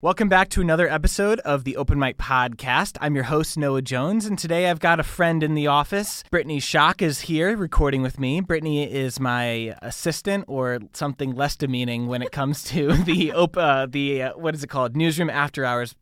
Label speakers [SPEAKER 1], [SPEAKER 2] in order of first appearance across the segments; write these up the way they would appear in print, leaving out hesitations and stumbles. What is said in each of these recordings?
[SPEAKER 1] Welcome back to another episode of the Open Mic Podcast. I'm your host, Noah Jones, and today I've got a friend in the office. Brittany Schock is here recording with me. Brittany is my assistant, or something less demeaning when it comes to what is it called? Newsroom After Hours.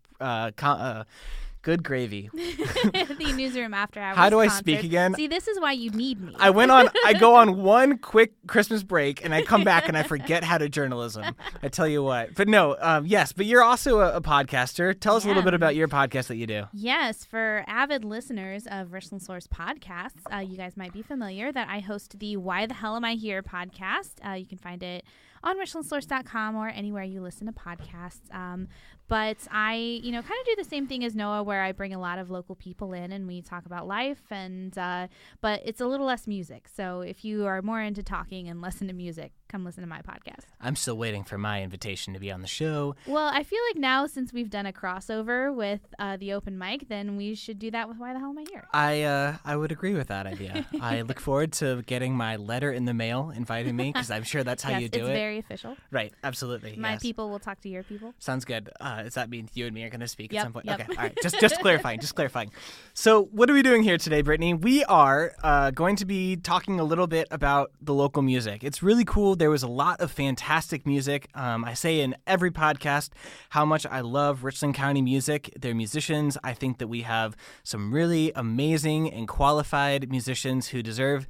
[SPEAKER 1] Good gravy.
[SPEAKER 2] The Newsroom After Hours.
[SPEAKER 1] How do I
[SPEAKER 2] concert.
[SPEAKER 1] speak again?
[SPEAKER 2] See, this is why you need me.
[SPEAKER 1] I go on one quick Christmas break, and I come back and I forget how to journalism. I tell you what. But no, yes, but you're also a podcaster. Tell us a little bit about your podcast that you do.
[SPEAKER 2] Yes, for avid listeners of Richland Source podcasts, you guys might be familiar that I host the Why the Hell Am I Here podcast. You can find it on richlandsource.com or anywhere you listen to podcasts. But I, kind of do the same thing as Noah, where I bring a lot of local people in and we talk about life. But it's a little less music. So if you are more into talking and less into music, come listen to my podcast.
[SPEAKER 1] I'm still waiting for my invitation to be on the show.
[SPEAKER 2] Well, I feel like now, since we've done a crossover with the open mic, then we should do that with Why the Hell Am I Here?
[SPEAKER 1] I would agree with that idea. I look forward to getting my letter in the mail inviting me, because I'm sure that's how you do it.
[SPEAKER 2] It's very official.
[SPEAKER 1] Right, absolutely.
[SPEAKER 2] My people will talk to your people.
[SPEAKER 1] Sounds good. Does that mean you and me are going to speak at some point?
[SPEAKER 2] Yep.
[SPEAKER 1] Okay, all right. Just clarifying. So what are we doing here today, Brittany? We are going to be talking a little bit about the local music. It's really cool. There was a lot of fantastic music. I say in every podcast how much I love Richland County music, their musicians. I think that we have some really amazing and qualified musicians who deserve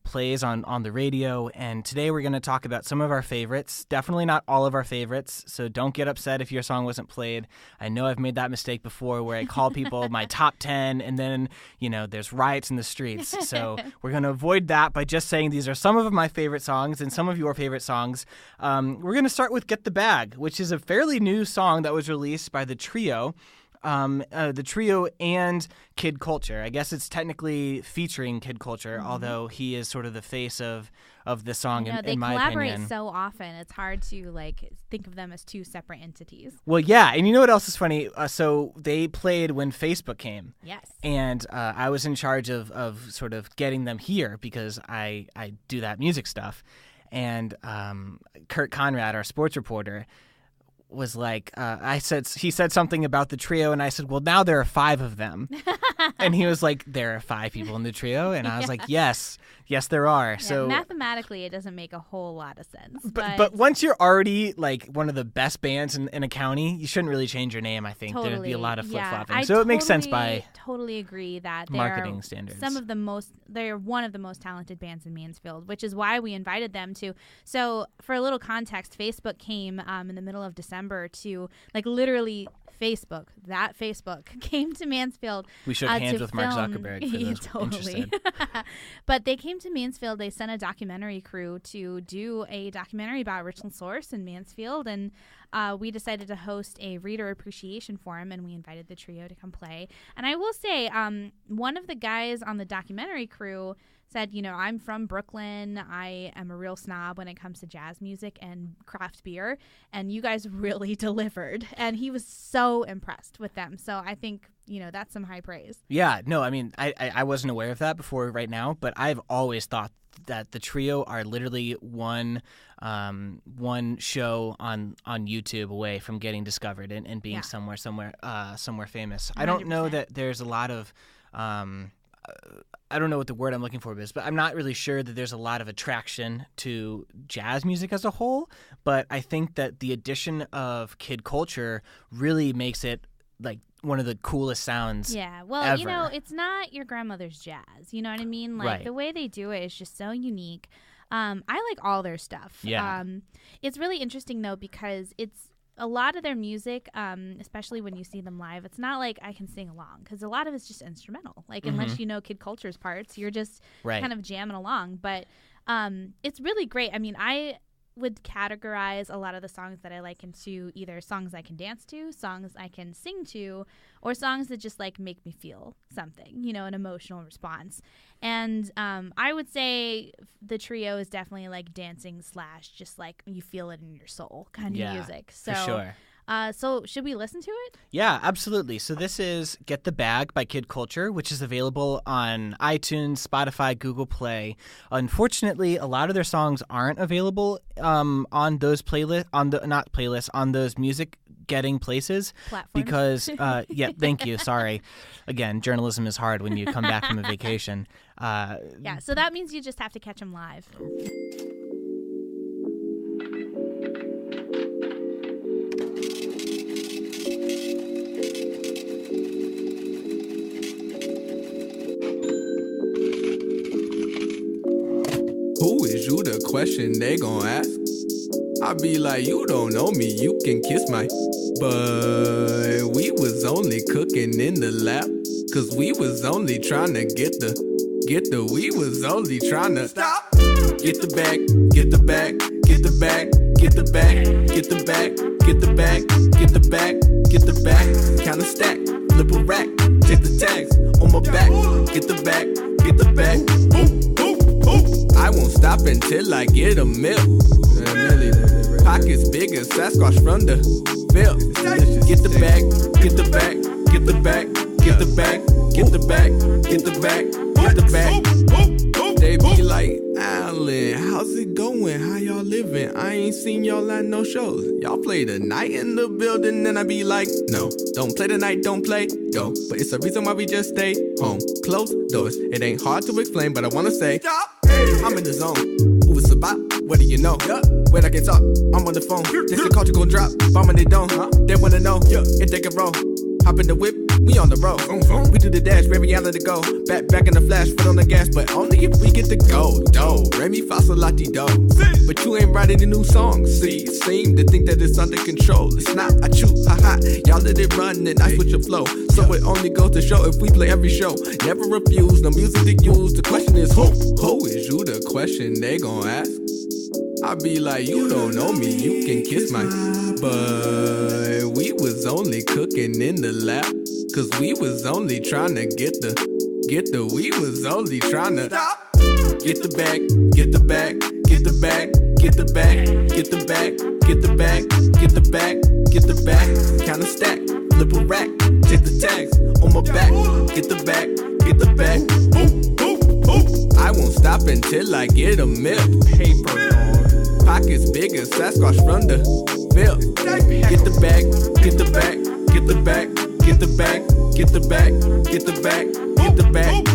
[SPEAKER 1] plays on the radio. And today we're going to talk about some of our favorites. Definitely not all of our favorites, so don't get upset if your song wasn't played. I know I've made that mistake before where I call people my top 10 and then, there's riots in the streets. So we're going to avoid that by just saying these are some of my favorite songs and some of your favorite songs. We're going to start with Get the Bag, which is a fairly new song that was released by the trio. The trio and Kid Culture. I guess it's technically featuring Kid Culture, although he is sort of the face of the song, in my opinion.
[SPEAKER 2] They collaborate so often, it's hard to think of them as two separate entities.
[SPEAKER 1] Well, yeah, and you know what else is funny? So they played when Facebook came.
[SPEAKER 2] Yes.
[SPEAKER 1] And I was in charge of sort of getting them here because I do that music stuff. And Kurt Conrad, our sports reporter, was like, he said something about the trio, and I said, well, now there are 5 of them. And he was like, there are 5 people in the trio? And I was like, yes, there are.
[SPEAKER 2] Yeah,
[SPEAKER 1] so
[SPEAKER 2] mathematically, it doesn't make a whole lot of sense.
[SPEAKER 1] But once you're already one of the best bands in a county, you shouldn't really change your name, I think.
[SPEAKER 2] Totally.
[SPEAKER 1] There'd be a lot of flip-flopping.
[SPEAKER 2] Yeah,
[SPEAKER 1] so it makes sense by
[SPEAKER 2] totally agree that
[SPEAKER 1] marketing standards.
[SPEAKER 2] They're one of the most talented bands in Mansfield, which is why we invited them to. So for a little context, Facebook came in the middle of December to literally Facebook came to Mansfield.
[SPEAKER 1] We shook hands with Mark Zuckerberg for those interested.
[SPEAKER 2] But they came to Mansfield. They sent a documentary crew to do a documentary about Richland Source in Mansfield, and we decided to host a reader appreciation forum, and we invited the trio to come play. And I will say, one of the guys on the documentary crew said, I'm from Brooklyn. I am a real snob when it comes to jazz music and craft beer, and you guys really delivered. And he was so impressed with them. So I think, that's some high praise.
[SPEAKER 1] Yeah, no, I mean, I wasn't aware of that before right now, but I've always thought that the trio are literally one show on YouTube away from getting discovered and being somewhere famous. 100%. I don't know that there's a lot of I don't know what the word I'm looking for is, but I'm not really sure that there's a lot of attraction to jazz music as a whole. But I think that the addition of Kid Culture really makes it one of the coolest sounds.
[SPEAKER 2] Yeah, well,
[SPEAKER 1] ever.
[SPEAKER 2] It's not your grandmother's jazz. You know what I mean?
[SPEAKER 1] Right.
[SPEAKER 2] The way they do it is just so unique. I like all their stuff.
[SPEAKER 1] Yeah.
[SPEAKER 2] It's really interesting though, because it's a lot of their music, especially when you see them live, it's not like I can sing along, because a lot of it's just instrumental. Unless you know Kid Culture's parts, you're just kind of jamming along. But it's really great. I mean, I would categorize a lot of the songs that I like into either songs I can dance to, songs I can sing to, or songs that just make me feel something, an emotional response. And I would say the trio is definitely dancing / just you feel it in your soul kind of music. So
[SPEAKER 1] for sure.
[SPEAKER 2] So should we listen to it?
[SPEAKER 1] Yeah, absolutely. So this is Get the Bag by Kid Culture, which is available on iTunes, Spotify, Google Play. Unfortunately, a lot of their songs aren't available on those on those music getting places.
[SPEAKER 2] Platforms.
[SPEAKER 1] Because yeah, thank you. Sorry. Again, journalism is hard when you come back from a vacation.
[SPEAKER 2] Yeah, so that means you just have to catch them live.
[SPEAKER 3] Who is you? The question they gon' ask. I be like, you don't know me, you can kiss my. But we was only cooking in the lab, cause we was only trying to we was only trying to stop. Get the bag, get the bag, get the bag, get the bag, get the bag, get the bag, get the bag, get the bag, count a stack, flip a rack, take the tags on my back, get the bag, get the bag. I won't stop until I get a mill. Pockets big as Sasquatch from the field. Get the bag, get the bag, get the bag, get the bag, get the bag, get the bag, get the bag. They be like, Alan, how's it going? How y'all living? I ain't seen y'all at no shows. Y'all play the night in the building, and I be like, no, don't play the night, don't play, go. But it's a reason why we just stay home. Close doors. It ain't hard to explain, but I wanna say, I'm in the zone. Who it's about? What do you know? When I can talk, I'm on the phone. This the culture gon' drop, bombing they don't. They wanna know if they can roll. Hop in the whip, we on the road. We do the dash, baby, out of the go. Back in the flash, foot on the gas, but only if we get to go. Do, Remy, fa, sol, la, ti, do. But you ain't writing a new song. See, seem to think that it's under control. It's not, I chew, haha. Y'all let it run and I switch your flow. So it only goes to show if we play every show. Never refuse, no music to use. The question is who? Who is you? The question they gon' ask. I be like, you don't know me, you can kiss my. But we was only cooking in the lab, cause we was only trying to we was only trying to get the bag, get the bag, get the bag, get the bag, get the bag, get the bag, get the bag, get the bag, count a stack, flip a rack, take the tags on my back, get the bag, get the bag. I won't stop until I get a mill. Paper pockets big as Sasquatch from the field. Get the bag, get the bag, get the bag, get the bag, get the bag, get the bag, get the bag.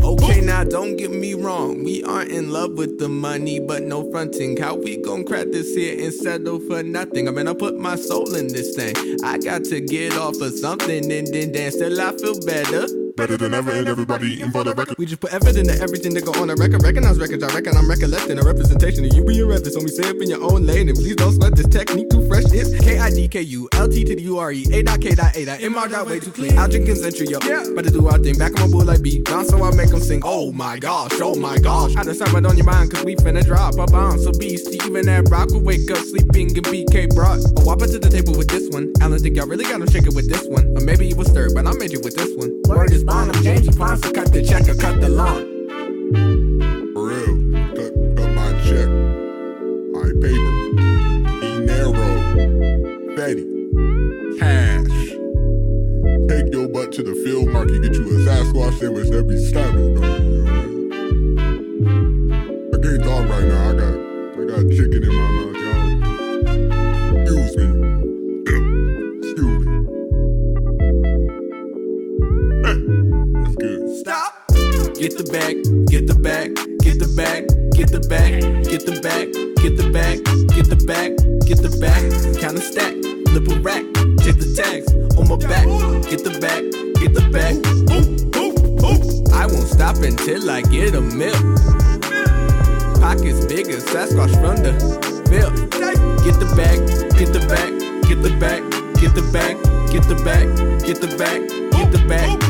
[SPEAKER 3] Okay, now don't get me wrong, we aren't in love with the money, but no fronting. How we gon' crack this here and settle for nothing? I mean, I put my soul in this thing. I got to get off of something and then dance till I feel better.
[SPEAKER 4] Better than ever, and everybody in for the record.
[SPEAKER 3] We just put effort into everything that go on a record. Recognize records, I reckon I'm recollecting a representation of you being read. So me say up in your own lane, and please don't sweat this technique too fresh. It's KIDKULT to the URE, A.K.A. MR way too clean. I'll drink century, yo. Better do our thing, back on my bull like B. Down so I make them sing, oh my gosh, oh my gosh. I decide what on your mind, cause we finna drop a bomb. So beastie, even that rock will wake up sleeping and BK brought a whopper to the table with this one. Alan think y'all really got him shaking with this one. Or maybe he was stirred, but I made you with this one. Word is bond, I'm changing plans, so cut the check or cut the lawn.
[SPEAKER 4] For real, cut my check. My paper. Dinero. Fatty. Cash. Take your butt to the field market, get you a Sasquatch sandwich, that be stabbing, bro. You know? I can't talk right now, I got chicken in my mouth, y'all. Excuse me. Excuse me. That's good.
[SPEAKER 3] Stop. Get the bag, get the bag, get the bag, get the bag, get the bag, get the bag, get the bag, get the bag, count a stack, flip a rack, take the tags on my back, get the bag, get the bag. I won't stop until I get a mill. Pockets big as Sasquatch from the field. Get the bag, get the bag, get the bag, get the bag, get the bag, get the bag, get the bag.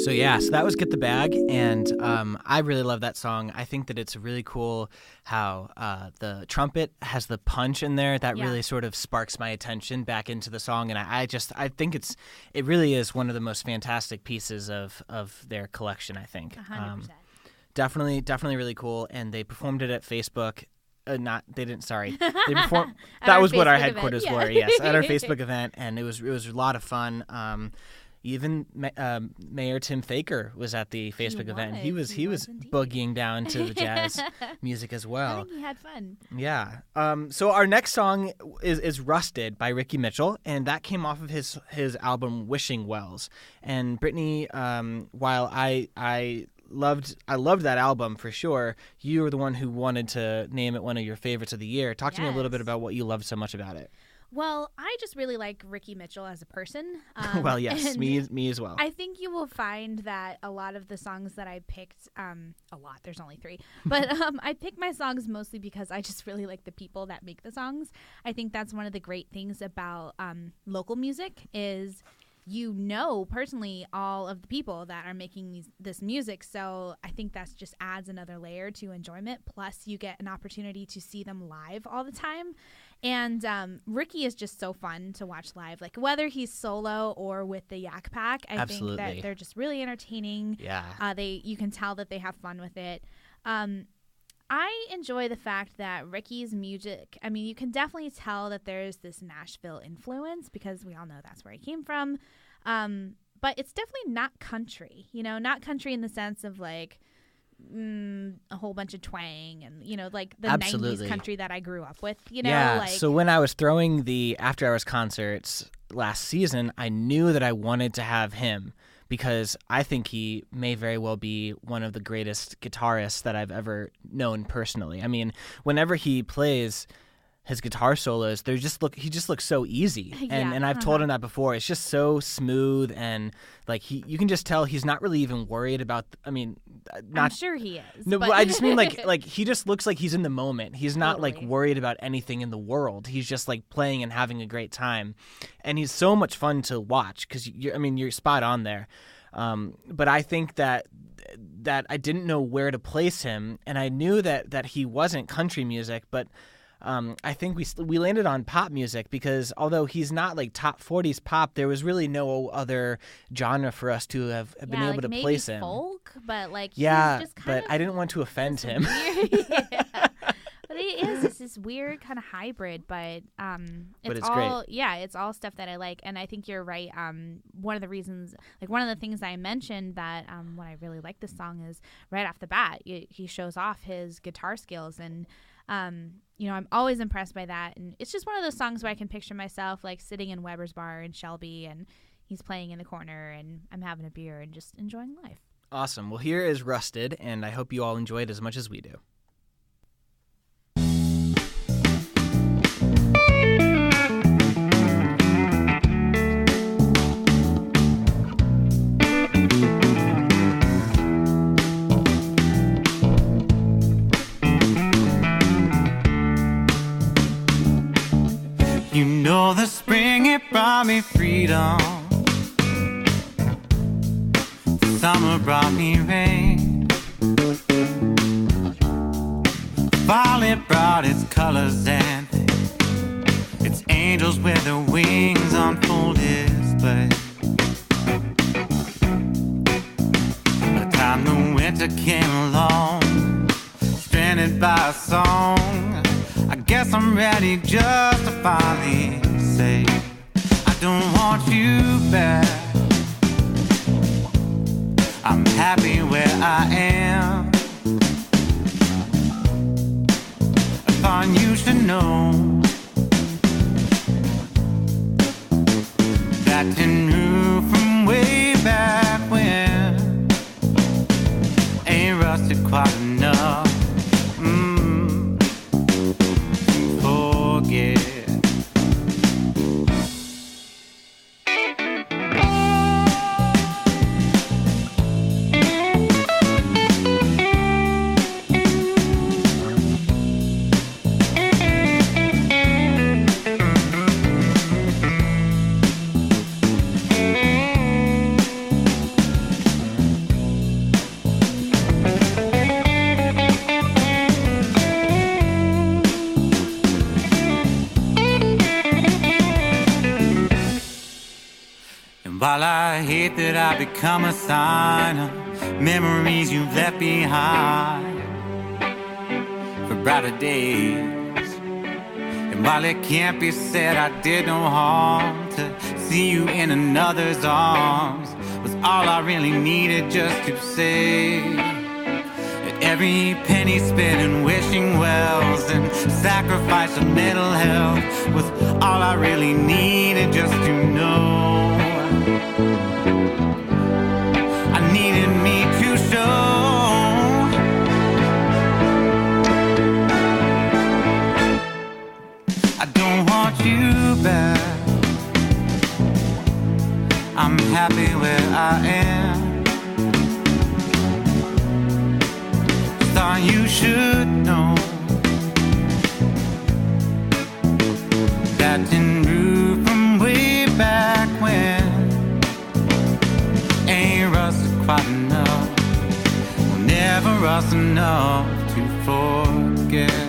[SPEAKER 1] So that was Get the Bag, and I really love that song. I think that it's really cool how the trumpet has the punch in there that really sort of sparks my attention back into the song, and I think it really is one of the most fantastic pieces of their collection, I think.
[SPEAKER 2] 100%.
[SPEAKER 1] Definitely really cool, and they performed it at Facebook. They performed. That was what our headquarters were. Yes, at our Facebook event, and it was a lot of fun. Even Mayor Tim Thaker was at the Facebook event. He was boogieing down to the jazz music as well.
[SPEAKER 2] I think he had fun.
[SPEAKER 1] Yeah. So our next song is "Rusted" by Ricky Mitchell, and that came off of his album "Wishing Wells." And Brittany, while I loved that album for sure, you were the one who wanted to name it one of your favorites of the year. Talk to me a little bit about what you loved so much about it.
[SPEAKER 2] Well, I just really like Ricky Mitchell as a person.
[SPEAKER 1] Well, yes, me as well.
[SPEAKER 2] I think you will find that a lot of the songs that I picked, there's only 3, but I picked my songs mostly because I just really like the people that make the songs. I think that's one of the great things about local music is personally all of the people that are making this music. So I think that just adds another layer to enjoyment. Plus, you get an opportunity to see them live all the time. And Ricky is just so fun to watch live. Like whether he's solo or with the Yak Pack, I think that they're just really entertaining.
[SPEAKER 1] Yeah.
[SPEAKER 2] You can tell that they have fun with it. I enjoy the fact that Ricky's music, I mean, you can definitely tell that there's this Nashville influence because we all know that's where he came from. But it's definitely not country, not country in the sense of like a whole bunch of twang and, like the 90s country that I grew up with,
[SPEAKER 1] Yeah, so when I was throwing the After Hours concerts last season, I knew that I wanted to have him because I think he may very well be one of the greatest guitarists that I've ever known personally. I mean, whenever he plays his guitar solos, he just looks so easy. And I've told him that before. It's just so smooth and like you can just tell he's not really even worried about
[SPEAKER 2] I'm sure he is.
[SPEAKER 1] No, but I just mean like he just looks like he's in the moment. He's not like worried about anything in the world. He's just like playing and having a great time. And he's so much fun to watch cuz you're spot on there. But I think that I didn't know where to place him, and I knew that he wasn't country music, but I think we landed on pop music because although he's not like top 40s pop, there was really no other genre for us to have been able to place him.
[SPEAKER 2] Folk, but like
[SPEAKER 1] he's just but I didn't want to offend him.
[SPEAKER 2] But it is. It's this weird kind of hybrid, but it's all great. Yeah, it's all stuff that I like, and I think you're right. One of the reasons, like one of the things I mentioned that what I really like this song is right off the bat, he shows off his guitar skills, and I'm always impressed by that. And it's just one of those songs where I can picture myself like sitting in Weber's Bar in Shelby, and he's playing in the corner, and I'm having a beer and just enjoying life.
[SPEAKER 1] Awesome. Well, here is Rusted, and I hope you all enjoy it as much as we do.
[SPEAKER 5] You know the spring, it brought me freedom. The summer brought me rain. Fall, it brought its colors and its angels with their wings on full display. By the time the winter came along, stranded by a song, I guess I'm ready just to finally say I don't want you back. I'm happy where I am. I thought you should know that you knew from way back when ain't rusted quite enough. And while I hate that I've become a sign of memories you've left behind for brighter days, and while it can't be said I did no harm, to see you in another's arms was all I really needed just to say. That every penny spent in wishing wells and sacrifice of mental health was all I really needed just to know. I needed me to show I don't want you back. I'm happy where I am. Thought you should know that didn't move from way back when. Ain't rusted quite enough, will never rust enough to forget.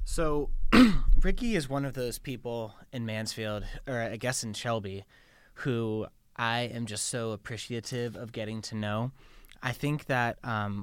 [SPEAKER 1] So Ricky is one of those people in Mansfield, or I guess in Shelby, who I am just so appreciative of getting to know. I think that,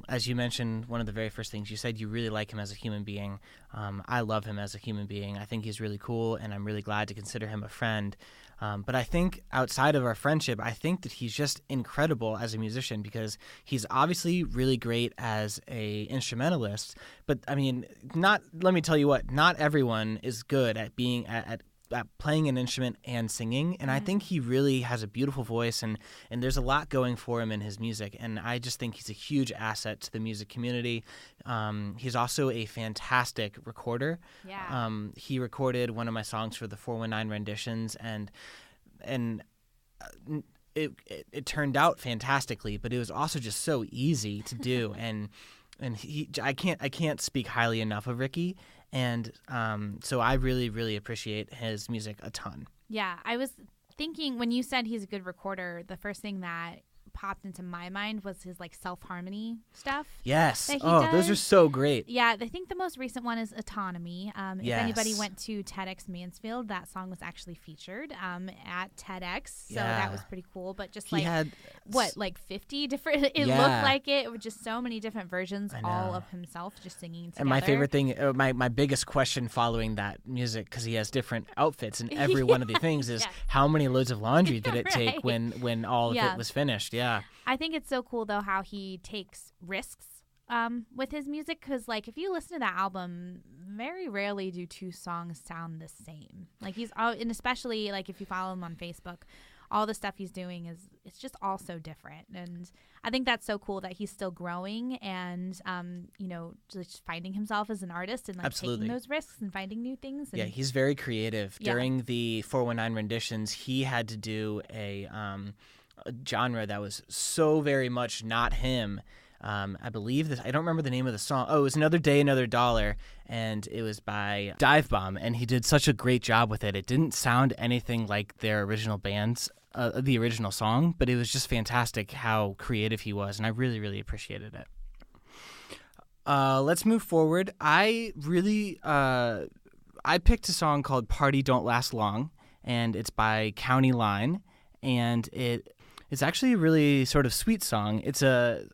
[SPEAKER 1] as you mentioned, one of the very first things you said, you really like him as a human being. I love him as a human being. I think he's really cool, and I'm really glad to consider him a friend. But I think outside of our friendship, I think that he's just incredible as a musician because he's obviously really great as a instrumentalist. But I mean, let me tell you what, not everyone is good at being at playing an instrument and singing, and I think he really has a beautiful voice, and there's a lot going for him in his music, and I just think he's a huge asset to the music community. He's also a fantastic recorder.
[SPEAKER 2] Yeah.
[SPEAKER 1] He recorded one of my songs for the 419 renditions, and it turned out fantastically, but it was also just so easy to do, and I can't speak highly enough of Ricky. And so I really, really appreciate his music a ton.
[SPEAKER 2] Yeah, I was thinking when you said he's a good recorder, the first thing that popped into my mind was his like self-harmony stuff.
[SPEAKER 1] Yes.
[SPEAKER 2] Does.
[SPEAKER 1] Those are so great.
[SPEAKER 2] Yeah, I think the most recent one is Autonomy. If
[SPEAKER 1] Yes.
[SPEAKER 2] anybody went to TEDx Mansfield, that song was actually featured at TEDx. So that was pretty cool. But just
[SPEAKER 1] He had
[SPEAKER 2] 50 different, it looked like it was just so many different versions, all of himself just singing together.
[SPEAKER 1] And my favorite thing, my biggest question following that music, because he has different outfits in every one of the things, is how many loads of laundry did it take when all of it was finished? Yeah.
[SPEAKER 2] I think it's so cool, though, how he takes risks with his music, because, like, if you listen to that album, very rarely do two songs sound the same. Like, and especially, like, if you follow him on Facebook, all the stuff he's doing it's just all so different. And I think that's so cool that he's still growing and, just finding himself as an artist and, like, taking those risks and finding new things. And
[SPEAKER 1] he's very creative. During the 419 renditions, he had to do a genre that was so very much not him. I believe that I don't remember the name of the song. Oh, it was Another Day, Another Dollar, and it was by Dive Bomb, and he did such a great job with it. It didn't sound anything like their original band's, the original song, but it was just fantastic how creative he was, and I really, really appreciated it. Let's move forward. I picked a song called Party Don't Last Long, and it's by County Line, and it's actually a really sort of sweet song.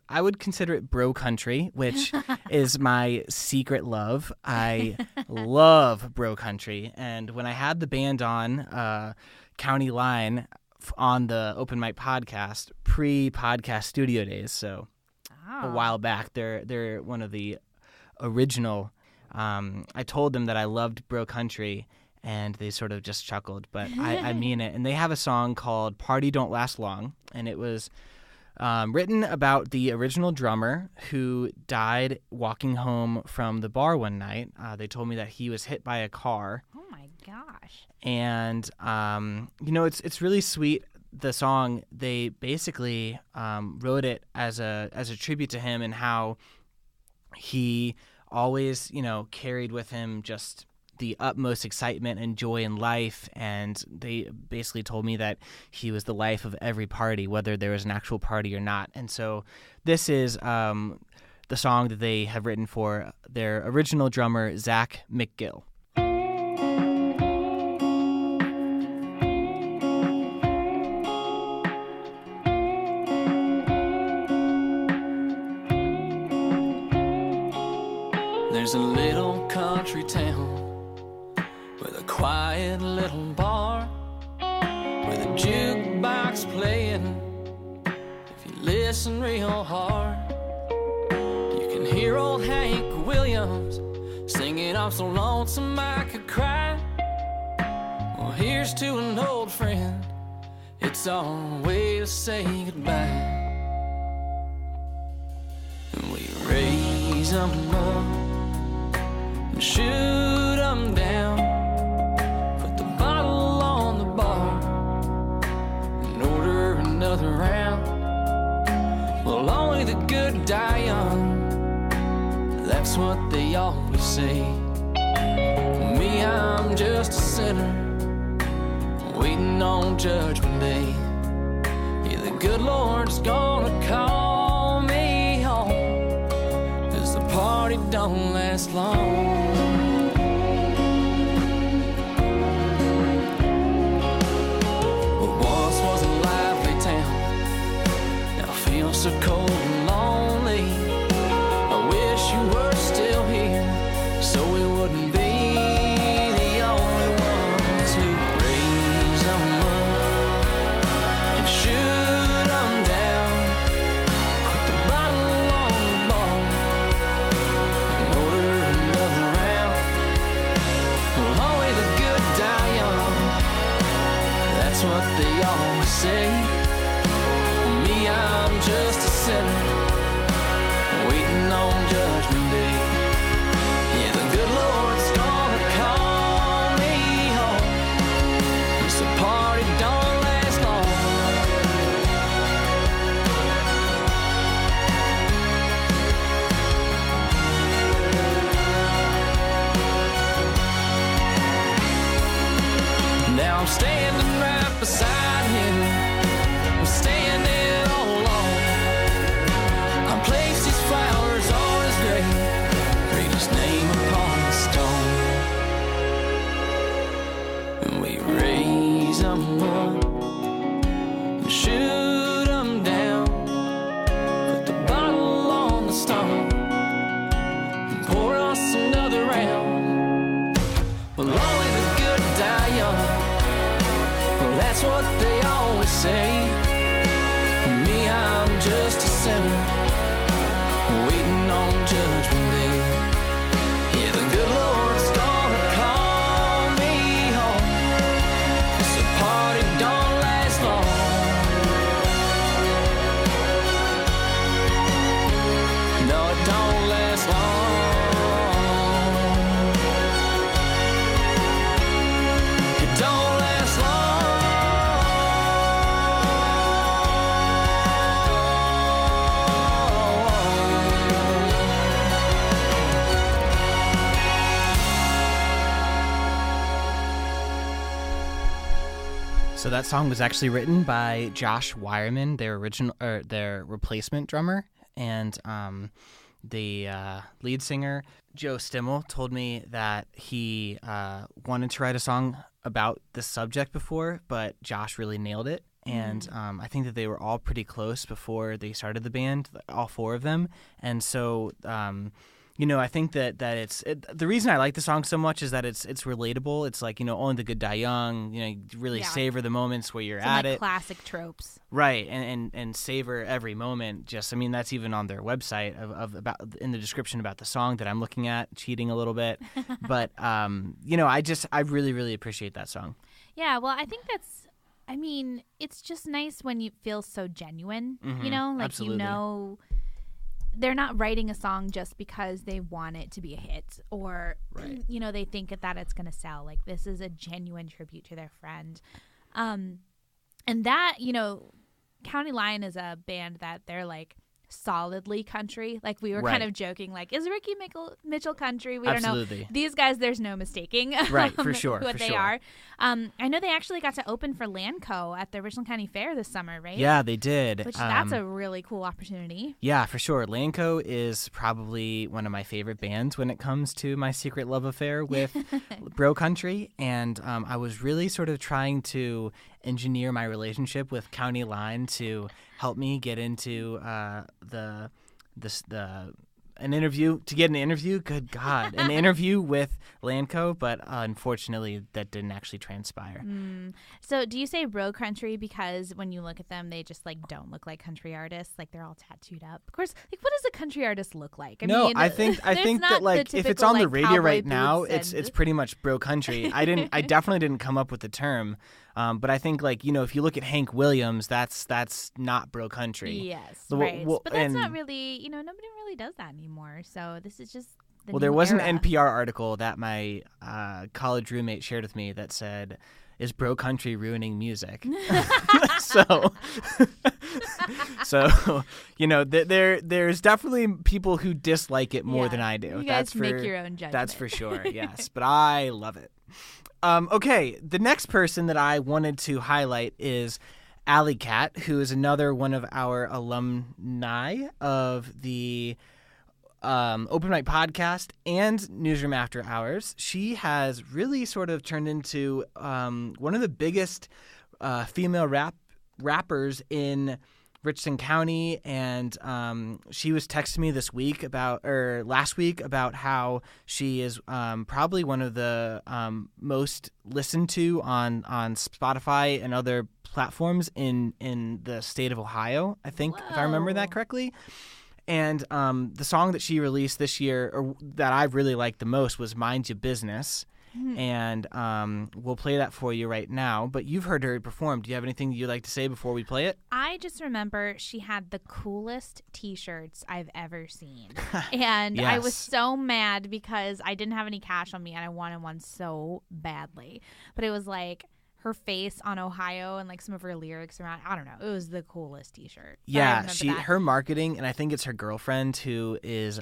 [SPEAKER 1] I would consider it bro country, which is my secret love. I love bro country. And when I had the band on, County Line, on the Open Mic podcast, pre-podcast studio days, so a while back, they're one of the original. I told them that I loved bro country, and they sort of just chuckled, but I mean it. And they have a song called Party Don't Last Long, and it was written about the original drummer who died walking home from the bar one night. They told me that he was hit by a car.
[SPEAKER 2] Oh my gosh.
[SPEAKER 1] And it's really sweet. The song, they basically wrote it as a tribute to him and how he always, carried with him just the utmost excitement and joy in life. And they basically told me that he was the life of every party, whether there was an actual party or not. And so this is the song that they have written for their original drummer, Zach McGill.
[SPEAKER 6] There's a little country town with a quiet little bar with a jukebox playing. If you listen real hard, you can hear old Hank Williams singing, "I'm so lonesome I could cry." Well, here's to an old friend, it's our way to say goodbye. And we raise them up and shoot 'em down, put the bottle on the bar and order another round. Well, only the good die young, that's what they always say. Me, I'm just a sinner waiting on Judgment Day. Yeah, the good Lord's gonna call me home, 'cause the party don't last long. So cold and lonely, I wish you were still here, so we wouldn't be the only ones who raise them up and shoot them down, put the bottle on the bar and order another round. Well, only the good die young, that's what they always say. I'm just a sinner waiting on Judgment Day. Yeah, the good Lord's gonna call me home, 'cause the party don't last long. Now I'm standing right beside him, I'm standing name upon the stone, and we raise them up and shoot them down, put the bottle on the stone and pour us another round. Well, only the good die young, well, that's what they always say. Me, I'm just a sinner waiting on Judgment Day. Good Lord's gonna call me home, 'cause the party don't last long. No, it don't last long. It don't last long.
[SPEAKER 1] So that song was actually written by Josh Wireman, their replacement drummer, and the lead singer Joe Stimmel told me that he wanted to write a song about this subject before, but Josh really nailed it. And I think that they were all pretty close before they started the band, all four of them. And so I think that the reason I like the song so much is that it's relatable. It's like, only the good die young. You really savor the moments where you're at it.
[SPEAKER 2] Classic tropes.
[SPEAKER 1] Right, and savor every moment. That's even on their website about in the description about the song that I'm looking at, cheating a little bit. But I really, really appreciate that song.
[SPEAKER 2] Yeah, well, I think that's I mean, it's just nice when you feel so genuine,
[SPEAKER 1] Mm-hmm.
[SPEAKER 2] you know? Like,
[SPEAKER 1] Absolutely.
[SPEAKER 2] you know, they're not writing a song just because they want it to be a hit or, you know, they think that it's going to sell. Like, this is a genuine tribute to their friend. And that, you know, County Line is a band that they're, like, solidly country. Like, we were kind of joking, like, is Ricky Mitchell country? We
[SPEAKER 1] Absolutely.
[SPEAKER 2] don't know. These guys, there's no mistaking
[SPEAKER 1] Right, for sure,
[SPEAKER 2] what
[SPEAKER 1] for
[SPEAKER 2] they
[SPEAKER 1] sure.
[SPEAKER 2] are. I know they actually got to open for Lanco at the Richland County Fair this summer, right?
[SPEAKER 1] Yeah, they did.
[SPEAKER 2] Which that's a really cool opportunity.
[SPEAKER 1] Yeah, for sure. Lanco is probably one of my favorite bands when it comes to my secret love affair with bro country. And I was really sort of trying to engineer my relationship with County Line to help me get into an interview. Good God, an interview with Lanco, but unfortunately that didn't actually transpire.
[SPEAKER 2] So do you say bro country because when you look at them, they just like don't look like country artists? Like they're all tattooed up. Of course, like what does a country artist look like? I mean,
[SPEAKER 1] I think
[SPEAKER 2] there's not
[SPEAKER 1] that like
[SPEAKER 2] the
[SPEAKER 1] if it's
[SPEAKER 2] typical,
[SPEAKER 1] on the
[SPEAKER 2] like,
[SPEAKER 1] radio
[SPEAKER 2] cowboy
[SPEAKER 1] right now,
[SPEAKER 2] boots
[SPEAKER 1] it's
[SPEAKER 2] and-
[SPEAKER 1] pretty much bro country. I definitely didn't come up with the term. But I think, like, you know, if you look at Hank Williams, that's not bro country.
[SPEAKER 2] Yes,
[SPEAKER 1] So,
[SPEAKER 2] right.
[SPEAKER 1] well,
[SPEAKER 2] But that's
[SPEAKER 1] and-
[SPEAKER 2] not really, you know, nobody really does that anymore. So this is just the
[SPEAKER 1] Well, there
[SPEAKER 2] new
[SPEAKER 1] was
[SPEAKER 2] era.
[SPEAKER 1] an NPR article that my college roommate shared with me that said, "Is bro country ruining music?" so you know, there's definitely people who dislike it more
[SPEAKER 2] Yeah,
[SPEAKER 1] than I do.
[SPEAKER 2] you
[SPEAKER 1] That's
[SPEAKER 2] guys make
[SPEAKER 1] for
[SPEAKER 2] your own judgment.
[SPEAKER 1] That's for sure. Yes, but I love it. Okay, the next person that I wanted to highlight is Alley Cat, who is another one of our alumni of the Open Mic Podcast and Newsroom After Hours. She has really sort of turned into one of the biggest female rappers in Richland County, and she was texting me last week about how she is probably one of the most listened to on Spotify and other platforms in the state of Ohio, I think, if I remember that correctly. And the song that she released this year, or that I really liked the most, was Mind Your Business. And we'll play that for you right now. But you've heard her perform. Do you have anything you'd like to say before we play it?
[SPEAKER 2] I just remember she had the coolest T-shirts I've ever seen. And I was
[SPEAKER 1] Yes.
[SPEAKER 2] so mad because I didn't have any cash on me and I wanted one so badly. But it was like her face on Ohio and like some of her lyrics around. I don't know. It was the coolest T-shirt. But I
[SPEAKER 1] Yeah,
[SPEAKER 2] remember that.
[SPEAKER 1] her marketing, and I think it's her girlfriend who is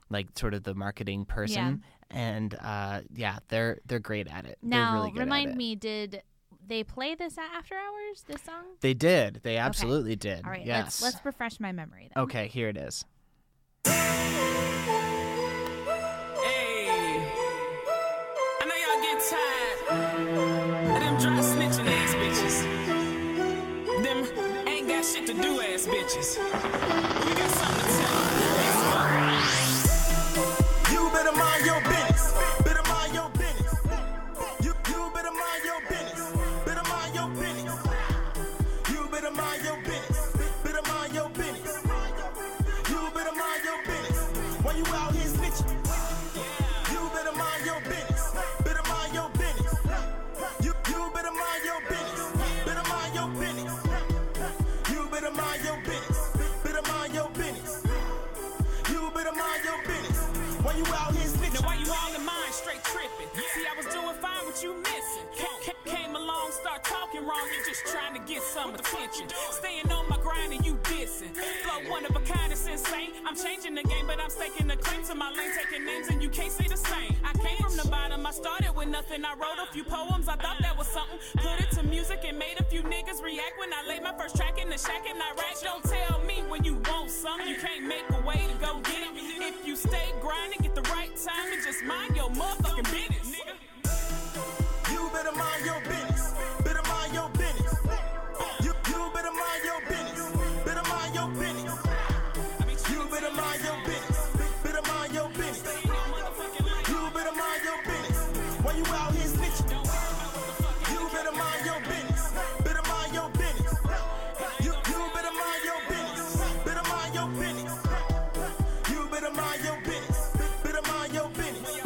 [SPEAKER 1] like sort of the marketing person. And they're great at it.
[SPEAKER 2] Now,
[SPEAKER 1] they're really good
[SPEAKER 2] remind
[SPEAKER 1] at it.
[SPEAKER 2] me, did they play this at After Hours, this song?
[SPEAKER 1] They did. They absolutely did.
[SPEAKER 2] All right,
[SPEAKER 1] yes.
[SPEAKER 2] let's refresh my memory then.
[SPEAKER 1] Okay, here it is.
[SPEAKER 7] Hey, I know y'all get tired of them dry snitching ass bitches. Them ain't got shit to do ass bitches. We got something to tell you.
[SPEAKER 8] You better mind your business. Better mind your business. You better mind your business. Better mind your business. You better mind your business. Better mind your business. You better mind your business. Why you out here snitching? You better mind your business. Better mind your business. You better mind your business. Better mind your business. You better mind your business. Better mind your business. You better mind your business. Why you out here snitching?
[SPEAKER 7] Now why you all in mine straight tripping? See, I was doing fine, what you missing? Came along, start talking wrong, you just trying to get some attention. Staying on my grind and you dissing. Flow one of a kind, it's insane. I'm changing the game, but I'm staking the claim to my lane, taking names and you can't say the same. I came from the bottom, I started with nothing. I wrote a few poems, I thought that was something. Put it to music and made a few niggas react when I laid my first track in the shack and I rap. Don't tell me when you want something, you can't make a way to go get it. If you stay grinding, get the right time and just mind your motherfucking business, nigga.
[SPEAKER 8] You better mind your business. Better mind your business. You better mind your business. Better mind your business. You better mind your business. Better mind your business. You better mind your business. Why you out here snitching? You better mind your business. Better mind your business. You better mind your business. Better mind your business. You better mind your business. Better mind your business.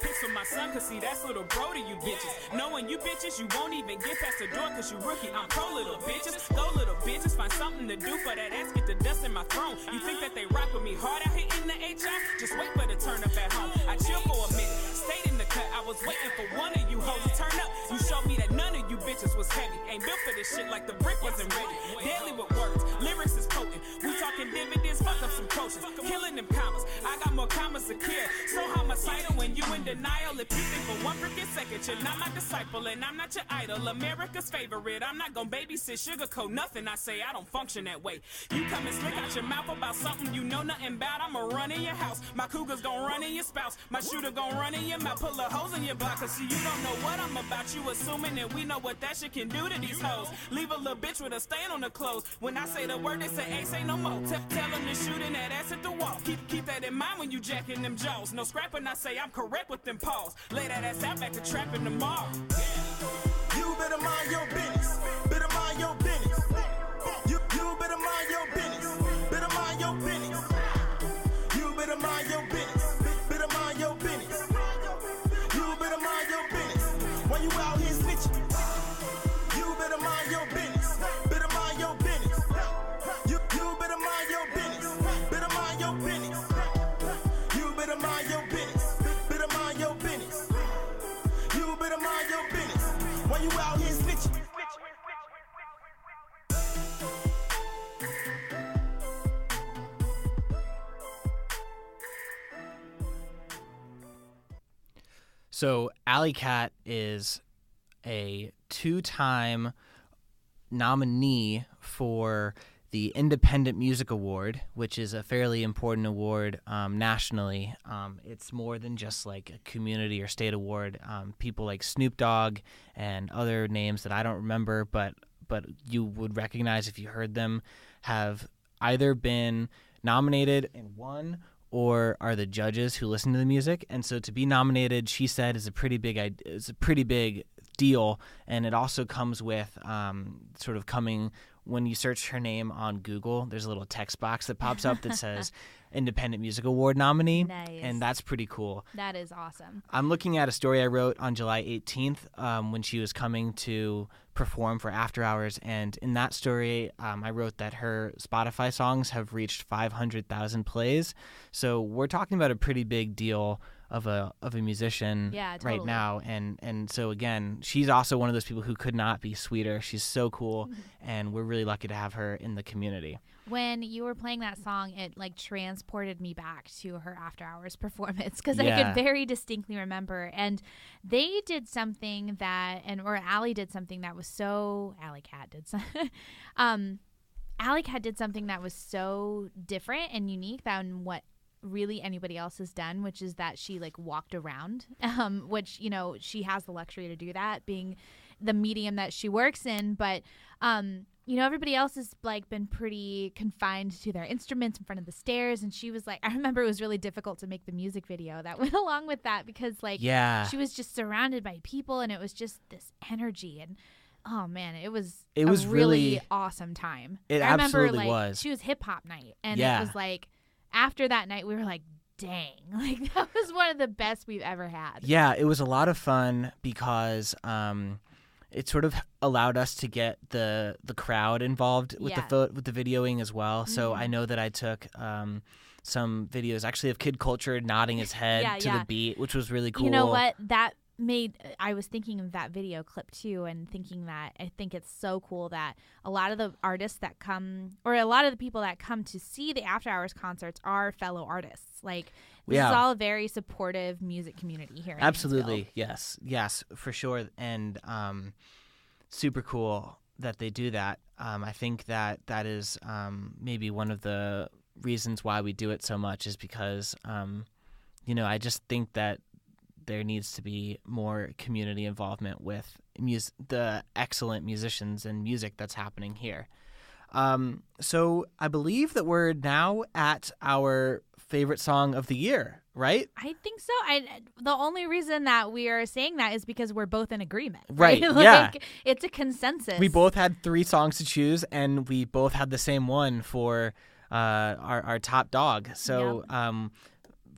[SPEAKER 7] pics with my son, cause see, that's little bro to you bitches. Knowing you bitches, you won't even get past the door, cause you rookie. I'm pro little bitches. Go little bitches, find something to do for that ass, get the dust in my throne. You think that they rock with me hard out here in the HI? Just wait for the turn up at home. I chill for a minute, stayed in the cut. I was waiting for one of you hoes to turn up. You showed me that none of you bitches was heavy. Ain't built for this shit like the brick wasn't ready. Deadly with words, lyrics is potent. We talking dividends, fuck up some coaches. Killing them commas, I got more commas to kill. So homicidal when you in denial. If you think for one freaking second you're not my disciple and I'm not your idol, America's favorite, I'm not gonna babysit, sugarcoat nothing I say, I don't function that way. You come and slick out your mouth about something you know nothing about, I'ma run in your house. My cougar's gonna run in your spouse. My shooter gonna run in your mouth, pull a hose in your block. Cause see, you don't know what I'm about. You assuming that we know what that shit can do to these hoes. Leave a little bitch with a stain on the clothes. When I say the word, they say ain't say no more. Tell them to shoot in that ass at the wall. Keep that in mind when you jacking them jaws. No scrapping, I say I'm correct with them paws. Lay that ass out back to trapping the mall.
[SPEAKER 8] You better mind your business. Better mind your business. You better mind your business. Better mind your business. You better mind your business. Better mind your business. You better mind your business. Why you out here snitching? You better mind your business. Better mind your business. You better mind your business. Better mind your business. You better mind your business. Better mind your business. You better mind your business. Why you out here snitching?
[SPEAKER 1] So Alley Cat is a 2-time nominee for the Independent Music Award, which is a fairly important award nationally. It's more than just like a community or state award. People like Snoop Dogg and other names that I don't remember, but you would recognize if you heard them, have either been nominated and won or are the judges who listen to the music. And so to be nominated, she said, is a pretty big deal. And it also comes with sort of coming when you search her name on Google, there's a little text box that pops up that says Independent Music Award nominee.
[SPEAKER 2] Nice.
[SPEAKER 1] And that's pretty cool.
[SPEAKER 2] That is awesome.
[SPEAKER 1] I'm looking at a story I wrote on July 18th when she was coming to perform for After Hours. And in that story, I wrote that her Spotify songs have reached 500,000 plays. So we're talking about a pretty big deal of a musician right now. And so again, she's also one of those people who could not be sweeter. She's so cool, and we're really lucky to have her in the community.
[SPEAKER 2] When you were playing that song, it like transported me back to her After Hours performance because I could very distinctly remember. And they did something that, or Alley did something that was so, Alley Cat did something that was so different and unique than what really anybody else has done, which is that she like walked around, which, you know, she has the luxury to do that being the medium that she works in. But, you know, everybody else has like been pretty confined to their instruments in front of the stairs. And she was like, I remember it was really difficult to make the music video that went along with that because like she was just surrounded by people and it was just this energy. And oh man, it was a really awesome time.
[SPEAKER 1] It
[SPEAKER 2] I remember,
[SPEAKER 1] absolutely
[SPEAKER 2] like,
[SPEAKER 1] was.
[SPEAKER 2] She was hip hop night, and it was like after that night we were like, dang, like that was one of the best we've ever had.
[SPEAKER 1] Yeah, it was a lot of fun because it sort of allowed us to get the crowd involved with the videoing as well. So I know that I took some videos actually of Kid Culture nodding his head to the beat, which was really cool.
[SPEAKER 2] You know what? I was thinking of that video clip too, and thinking that I think it's so cool that a lot of the artists that come, or a lot of the people that come to see the After Hours concerts are fellow artists. Like this is all a very supportive music community here.
[SPEAKER 1] Absolutely. Yes, for sure. And super cool that they do that. I think that is maybe one of the reasons why we do it so much is because, you know, I just think that there needs to be more community involvement with the excellent musicians and music that's happening here. So I believe that we're now at our favorite song of the year, right?
[SPEAKER 2] I think so. The only reason that we are saying that is because we're both in agreement.
[SPEAKER 1] Right,
[SPEAKER 2] like, it's a consensus.
[SPEAKER 1] We both had 3 songs to choose, and we both had the same one for our top dog. So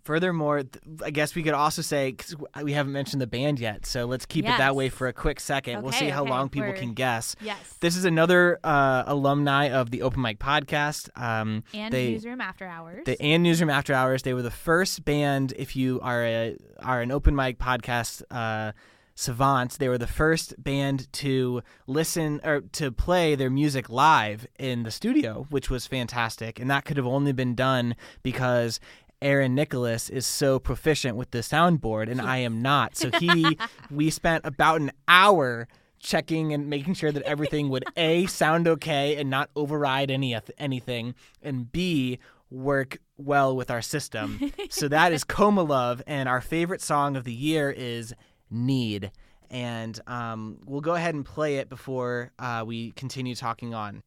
[SPEAKER 1] Furthermore, I guess we could also say, because we haven't mentioned the band yet, so let's keep it that way for a quick second. We'll see how long people can guess.
[SPEAKER 2] Yes.
[SPEAKER 1] This is another alumni of the Open Mic Podcast.
[SPEAKER 2] And Newsroom After Hours.
[SPEAKER 1] And Newsroom After Hours. They were the first band, if you are an Open Mic Podcast Savants, they were the first band to listen or to play their music live in the studio, which was fantastic. And that could have only been done because Aaron Nicholas is so proficient with the soundboard and I am not. So we spent about an hour checking and making sure that everything would A, sound okay and not override anything, and B, work well with our system. So that is Coma Love, and our favorite song of the year is Need. And we'll go ahead and play it before we continue talking on.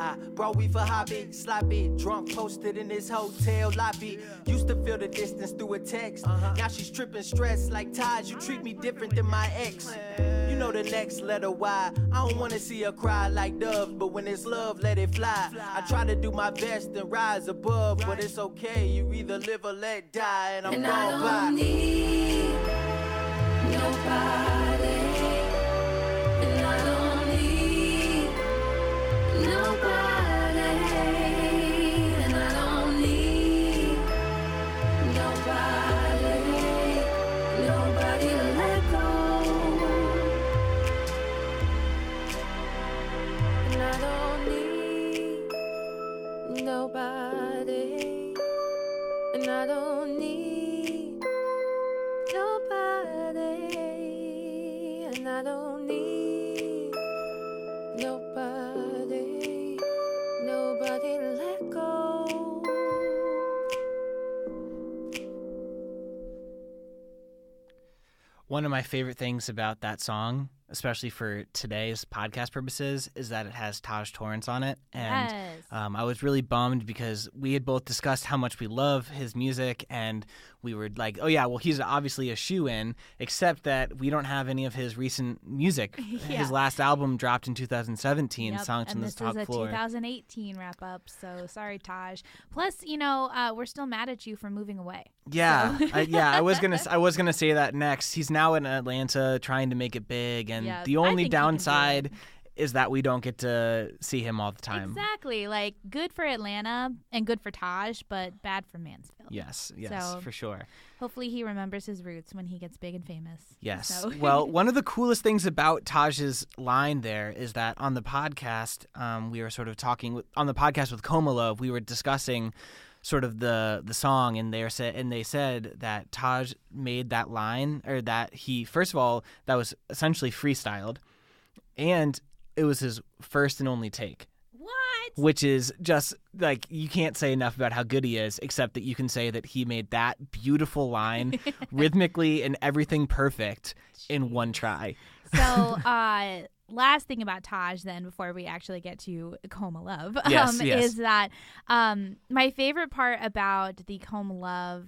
[SPEAKER 9] I brought we for hobby, sloppy, drunk, posted in this hotel lobby. Used to feel the distance through a text. Now she's tripping, stressed like ties. You treat me different than my ex. You know the next letter Y. I don't wanna see her cry like doves, but when it's love, let it fly. I try to do my best and rise above, but it's okay. You either live or let die, and I'm gone by.
[SPEAKER 10] I don't need nobody, and I don't need nobody, and I don't need nobody, nobody to let go, and I don't need nobody, and I don't need nobody, and I don't need nobody, nobody to let go.
[SPEAKER 1] One of my favorite things about that song, especially for today's podcast purposes, is that it has Tosh Torrance on it. And
[SPEAKER 2] Yes.
[SPEAKER 1] I was really bummed because we had both discussed how much we love his music, and we were like, oh yeah, well, he's obviously a shoo-in, except that we don't have any of his recent music.
[SPEAKER 2] Yeah.
[SPEAKER 1] His last album dropped in 2017, Songs from the Top
[SPEAKER 2] And
[SPEAKER 1] Floor.
[SPEAKER 2] this is a 2018 wrap-up, so sorry, Taj. Plus, you know, we're still mad at you for moving away.
[SPEAKER 1] Yeah,
[SPEAKER 2] So.
[SPEAKER 1] I was gonna say that next. He's now in Atlanta trying to make it big, and
[SPEAKER 2] Yeah,
[SPEAKER 1] the
[SPEAKER 2] I
[SPEAKER 1] only
[SPEAKER 2] think he can do
[SPEAKER 1] downside is that we don't get to see him all the time.
[SPEAKER 2] Exactly. Like, good for Atlanta and good for Tosh, but bad for Mansfield.
[SPEAKER 1] Yes,
[SPEAKER 2] So,
[SPEAKER 1] for sure.
[SPEAKER 2] Hopefully he remembers his roots when he gets big and famous.
[SPEAKER 1] Yes.
[SPEAKER 2] So.
[SPEAKER 1] Well, one of the coolest things about Taj's line there is that on the podcast, we were sort of talking on the podcast with Coma Love, we were discussing sort of the song, and they said that Tosh made that line, or that he, first of all, that was essentially freestyled, and it was his first and only take.
[SPEAKER 2] What?
[SPEAKER 1] Which is just like, you can't say enough about how good he is, except that you can say that he made that beautiful line rhythmically and everything perfect in one try.
[SPEAKER 2] So, last thing about Tosh then, before we actually get to Coma Love,
[SPEAKER 1] yes.
[SPEAKER 2] is that my favorite part about the Coma Love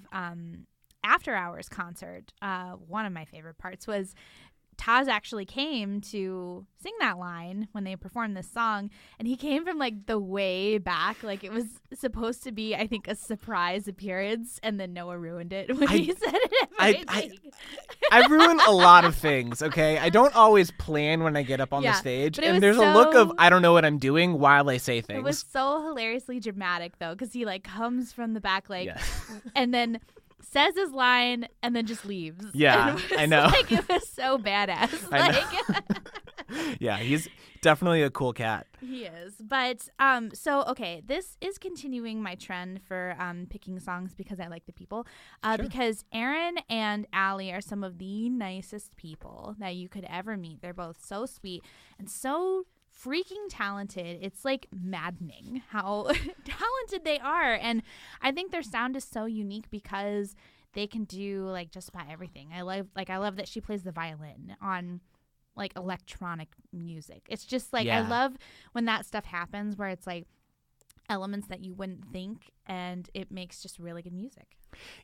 [SPEAKER 2] After Hours concert, one of my favorite parts was Taj actually came to sing that line when they performed this song, and he came from like the way back. Like, it was supposed to be, I think, a surprise appearance, and then Noah ruined it when he said it.
[SPEAKER 1] I ruin a lot of things, okay? I don't always plan when I get up on the stage, and there's a look of I don't know what I'm doing while I say things.
[SPEAKER 2] It was so hilariously dramatic, though, because he like comes from the back, like, and then says his line and then just leaves.
[SPEAKER 1] Yeah, I know.
[SPEAKER 2] Like, it was so badass.
[SPEAKER 1] Yeah, he's definitely a cool cat.
[SPEAKER 2] He is. But so okay, this is continuing my trend for picking songs because I like the people. Because Aaron and Allie are some of the nicest people that you could ever meet. They're both so sweet and so freaking talented. It's like maddening how talented they are, and I think their sound is so unique because they can do like just about everything. I love that she plays the violin on like electronic music. It's just like I love when that stuff happens where it's like elements that you wouldn't think, and it makes just really good music.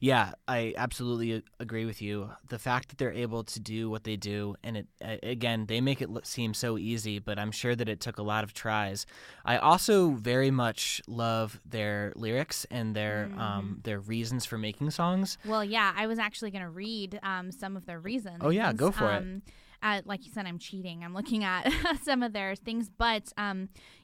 [SPEAKER 1] Yeah, I absolutely agree with you. The fact that they're able to do what they do, and it again, they make it seem so easy, but I'm sure that it took a lot of tries. I also very much love their lyrics and their reasons for making songs.
[SPEAKER 2] Well, yeah, I was actually going to read some of their reasons.
[SPEAKER 1] Oh yeah, go for it.
[SPEAKER 2] Like you said, I'm cheating. I'm looking at some of their things. But,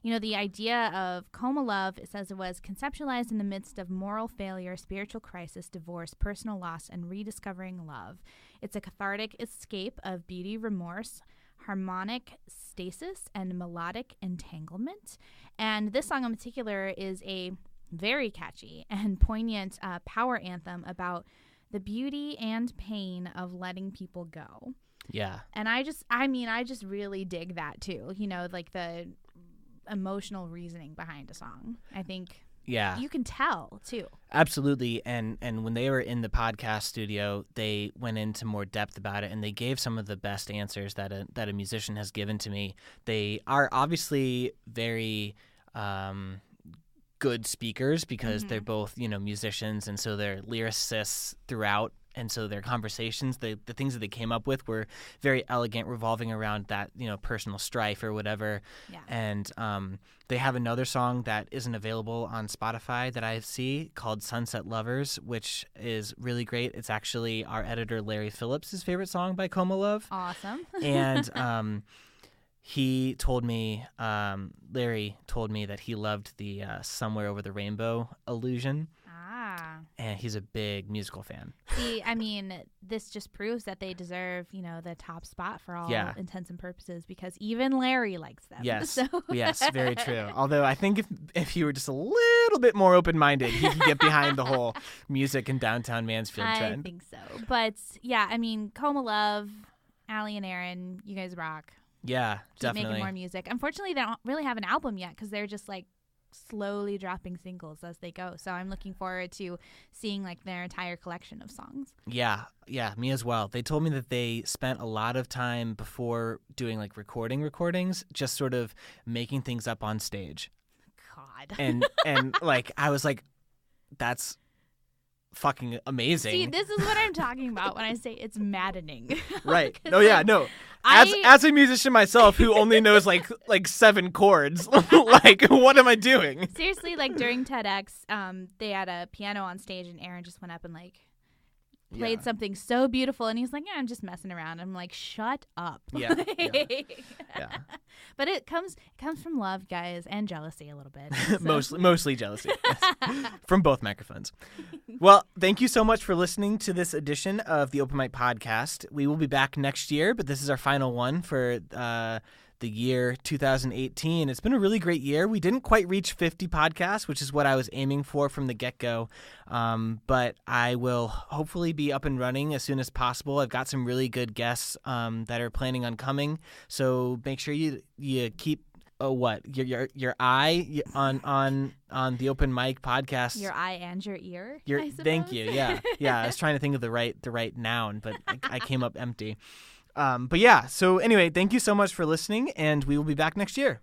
[SPEAKER 2] the idea of Coma Love, it says it was conceptualized in the midst of moral failure, spiritual crisis, divorce, personal loss, and rediscovering love. It's a cathartic escape of beauty, remorse, harmonic stasis, and melodic entanglement. And this song in particular is a very catchy and poignant power anthem about the beauty and pain of letting people go.
[SPEAKER 1] Yeah.
[SPEAKER 2] And I just really dig that too. Like the emotional reasoning behind a song. I think you can tell too.
[SPEAKER 1] Absolutely. And when they were in the podcast studio, they went into more depth about it, and they gave some of the best answers that a musician has given to me. They are obviously very good speakers because they're both, musicians, and so they're lyricists throughout. And so their conversations, the things that they came up with were very elegant, revolving around that, personal strife or whatever. Yeah. And they have another song that isn't available on Spotify that I see called Sunset Lovers, which is really great. It's actually our editor Larry Phillips' favorite song by Coma Love.
[SPEAKER 2] Awesome.
[SPEAKER 1] And he told me, Larry told me that he loved the Somewhere Over the Rainbow allusion. And he's a big musical fan.
[SPEAKER 2] See, I mean, this just proves that they deserve, the top spot for all intents and purposes, because even Larry likes them.
[SPEAKER 1] Yes,
[SPEAKER 2] so.
[SPEAKER 1] Yes, very true. Although I think if he were just a little bit more open-minded, he could get behind the whole music in downtown Mansfield trend.
[SPEAKER 2] I think so. But, yeah, I mean, Coma Love, Allie and Aaron, you guys rock.
[SPEAKER 1] Yeah, definitely.
[SPEAKER 2] Making more music. Unfortunately, they don't really have an album yet because they're just, like, slowly dropping singles as they go. So I'm looking forward to seeing like their entire collection of songs.
[SPEAKER 1] Yeah, me as well. They told me that they spent a lot of time before doing like recordings, just sort of making things up on stage.
[SPEAKER 2] God.
[SPEAKER 1] And like I was like, that's fucking amazing.
[SPEAKER 2] See, this is what I'm talking about when I say it's maddening.
[SPEAKER 1] Right. No, yeah, no. As a musician myself who only knows like 7 chords, like what am I doing?
[SPEAKER 2] Seriously, like during TEDx, they had a piano on stage and Aaron just went up and like played something so beautiful, and he's like, "Yeah, I'm just messing around." I'm like, "Shut up."
[SPEAKER 1] Yeah.
[SPEAKER 2] But it comes from love, guys, and jealousy a little bit. So.
[SPEAKER 1] Mostly jealousy from both microphones. Well, thank you so much for listening to this edition of the Open Mic Podcast. We will be back next year, but this is our final one for the year 2018. It's been a really great year. We didn't quite reach 50 podcasts, which is what I was aiming for from the get-go. But I will hopefully be up and running as soon as possible. I've got some really good guests that are planning on coming. So make sure you keep your eye on the Open Mic Podcast.
[SPEAKER 2] Your eye and your ear.
[SPEAKER 1] Thank you. Yeah. I was trying to think of the right noun, but I came up empty. But yeah, so anyway, thank you so much for listening, and we will be back next year.